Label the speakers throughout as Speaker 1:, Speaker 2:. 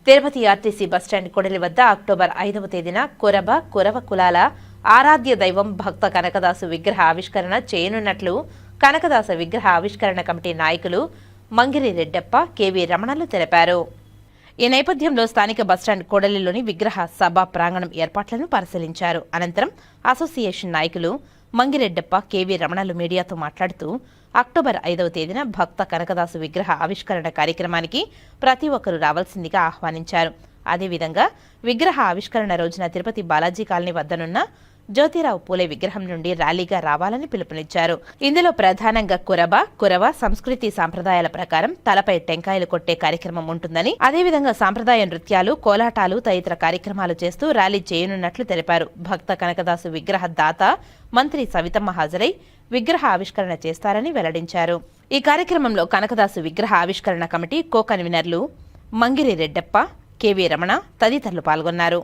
Speaker 1: Tirupati RTC bus stand కొడలి వద్ద October 5వ తేదీన కురవ కులాల ఆరాధ్య దైవం భక్త కనకదాసు విగ్రహ ఆవిష్కరణ చేయనున్నట్లు కనకదాస విగ్రహ ఆవిష్కరణ కమిటీ నాయకులు మంగిరి రెడ్డప్ప కేవీ రమణలు తెలిపారు. ఈ నేపథ్యంలో స్థానిక బస్టాండ్ కొడలిలోని విగ్రహ సభ ప్రాంగణం ఏర్పాట్లను పరిశీలించారు. అనంతరం అసోసియేషన్ నాయకులు మంగిరెడ్డప్ప కేవీ రమణలు మీడియాతో మాట్లాడుతూ అక్టోబర్ 5వ తేదీన భక్త కనకదాసు విగ్రహ ఆవిష్కరణ కార్యక్రమానికి ప్రతి ఒక్కరూ రావాల్సిందిగా ఆహ్వానించారు. అదేవిధంగా విగ్రహ ఆవిష్కరణ రోజున తిరుపతి బాలాజీ కాలనీ వద్దనున్న జ్యోతిరావు పూలే విగ్రహం నుండి ర్యాలీగా రావాలని పిలుపునిచ్చారు. ఇందులో ప్రధానంగా కురవ సంస్కృతి సాంప్రదాయాల ప్రకారం తలపై టెంకాయలు కొట్టే కార్యక్రమం ఉంటుందని, అదేవిధంగా సాంప్రదాయ నృత్యాలు, కోలాటాలు తదితర కార్యక్రమాలు చేస్తూ ర్యాలీ చేయనున్నట్లు తెలిపారు. భక్త కనకదాసు విగ్రహ దాత మంత్రి సవితమ్మ హాజరై విగ్రహ ఆవిష్కరణ చేస్తారని వెల్లడించారు. ఈ కార్యక్రమంలో కనకదాసు విగ్రహ ఆవిష్కరణ కమిటీ కో కన్వీనర్లు మంగిరి రెడ్డప్ప, కేవీ రమణ తదితరులు పాల్గొన్నారు.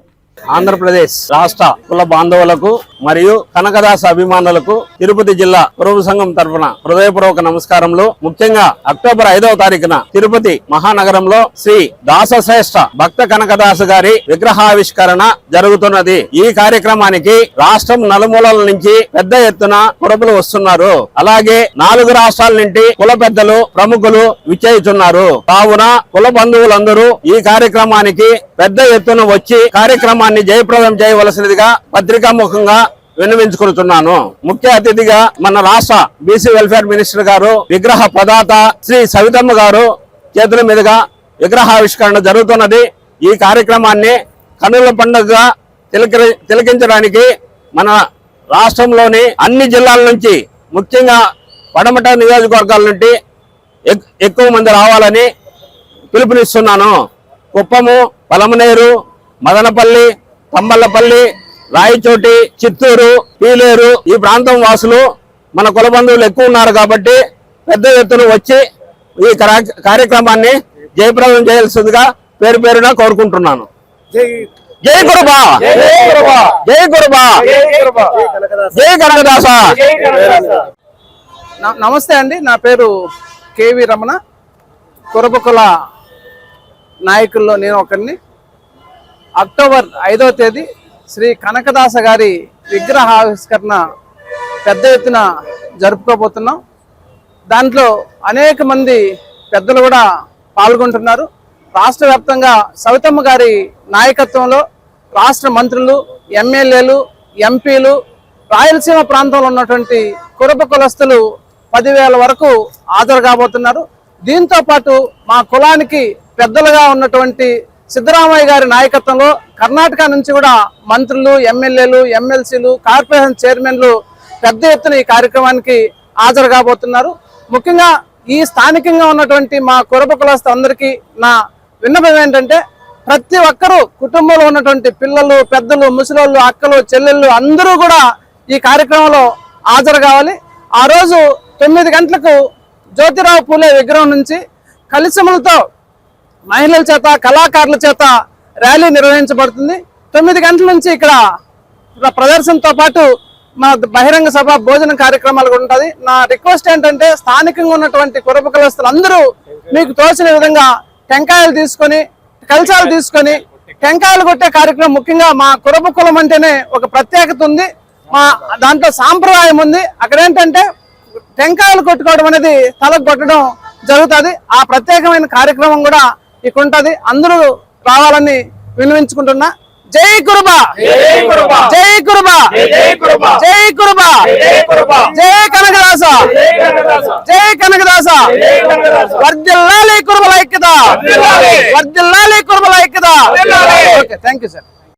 Speaker 2: ఆంధ్రప్రదేశ్ రాష్ట్ర కుల బాంధవులకు మరియు కనకదాస అభిమానులకు తిరుపతి జిల్లా కురవ సంఘం తరఫున హృదయపూర్వక నమస్కారములు. ముఖ్యంగా అక్టోబర్ 5వ తారీఖున తిరుపతి మహానగరంలో శ్రీ దాసశ్రేష్ఠ భక్త కనకదాసు గారి విగ్రహావిష్కరణ జరుగుతున్నది. ఈ కార్యక్రమానికి రాష్ట్రం నలుమూలల నుంచి పెద్ద ఎత్తున కురబులు వస్తున్నారు. అలాగే 4 రాష్ట్రాల నుండి కుల పెద్దలు ప్రముఖులు విచ్చేయుచున్నారు. కావున కుల బంధువులందరూ ఈ కార్యక్రమానికి పెద్ద ఎత్తున వచ్చి కార్యక్రమాన్ని జయప్రదం చేయవలసినదిగా పత్రికాముఖంగా విన్నవించుకుంటున్నాను. ముఖ్య అతిథిగా మన రాష్ట్ర బీసీ వెల్ఫేర్ మినిస్టర్ గారు, విగ్రహ ప్రదాత శ్రీ సవితమ్మ గారు చేతుల మీదుగా విగ్రహావిష్కరణ జరుగుతున్నది. ఈ కార్యక్రమాన్ని కన్నుల పండుగగా తిలకించడానికి మన రాష్ట్రంలోని అన్ని జిల్లాల నుంచి, ముఖ్యంగా పడమట నియోజకవర్గాల నుండి ఎక్కువ మంది రావాలని పిలుపునిస్తున్నాను. కుప్పము, పలమనేరు, మదనపల్లి, తమ్మల్లపల్లి, రాయచోటి, చిత్తూరు, పీలేరు ఈ ప్రాంతం వాసులు మన కుల బంధువులు ఎక్కువ ఉన్నారు కాబట్టి పెద్ద ఎత్తున వచ్చి ఈ కార్యక్రమాన్ని జయప్రదం చేయాల్సిందిగా పేరు పేరున కోరుకుంటున్నాను. జై కురబా, జై కురబా, జై కనకదాస.
Speaker 3: నమస్తే అండి, నా పేరు కేవీ రమణ. కురబ కుల నాయకుల్లో నేను ఒకరిని. అక్టోబర్ 5వ తేదీ శ్రీ కనకదాస గారి విగ్రహ ఆవిష్కరణ పెద్ద ఎత్తున జరుపుకోబోతున్నాం. దాంట్లో అనేక మంది పెద్దలు కూడా పాల్గొంటున్నారు. రాష్ట్ర వ్యాప్తంగా సవితమ్మ గారి నాయకత్వంలో రాష్ట్ర మంత్రులు, ఎమ్మెల్యేలు, ఎంపీలు, రాయలసీమ ప్రాంతంలో ఉన్నటువంటి కురబ కులస్తులు 10,000 వరకు హాజరు కాబోతున్నారు. దీంతో పాటు మా కులానికి పెద్దలుగా ఉన్నటువంటి సిద్ధరామయ్య గారి నాయకత్వంలో కర్ణాటక నుంచి కూడా మంత్రులు, ఎమ్మెల్యేలు, ఎమ్మెల్సీలు, కార్పొరేషన్ చైర్మన్లు పెద్ద ఎత్తున ఈ కార్యక్రమానికి హాజరు కాబోతున్నారు. ముఖ్యంగా ఈ స్థానికంగా ఉన్నటువంటి మా కురబ కులస్తులందరికీ నా విన్నపం ఏంటంటే, ప్రతి ఒక్కరూ కుటుంబంలో ఉన్నటువంటి పిల్లలు, పెద్దలు, ముసలోళ్ళు, అక్కలు, చెల్లెళ్ళు అందరూ కూడా ఈ కార్యక్రమంలో హాజరు కావాలి. ఆ రోజు 9 గంటలకు జ్యోతిరావు పూలే విగ్రహం నుంచి కలిసిములతో మహిళల చేత, కళాకారుల చేత ర్యాలీ నిర్వహించబడుతుంది. 9 గంటల నుంచి ఇక్కడ ప్రదర్శనతో పాటు మా బహిరంగ సభ, భోజన కార్యక్రమాలు కూడా ఉంటుంది. నా రిక్వెస్ట్ ఏంటంటే, స్థానికంగా ఉన్నటువంటి కురబ కులస్తులు అందరూ మీకు తోచిన విధంగా టెంకాయలు తీసుకొని, కలశాలు తీసుకొని టెంకాయలు కొట్టే కార్యక్రమం. ముఖ్యంగా మా కురబ కులం అంటేనే ఒక ప్రత్యేకత ఉంది. మా దాంట్లో సాంప్రదాయం ఉంది. అక్కడ ఏంటంటే టెంకాయలు కొట్టుకోవడం అనేది తలకు కొట్టడం జరుగుతుంది. ఆ ప్రత్యేకమైన కార్యక్రమం కూడా ఇక్కడ ఉంటుంది. అందరూ రావాలని విన్నవించుకుంటున్నా. జై కురబా, జై కురబా, జై కురబా, జై కురబా, జై కనకదాస, జై కనకదాస. వర్ధిల్లాలి కురబల ఐక్యత, వర్ధిల్లాలి కురబల ఐక్యత. Okay, thank you sir.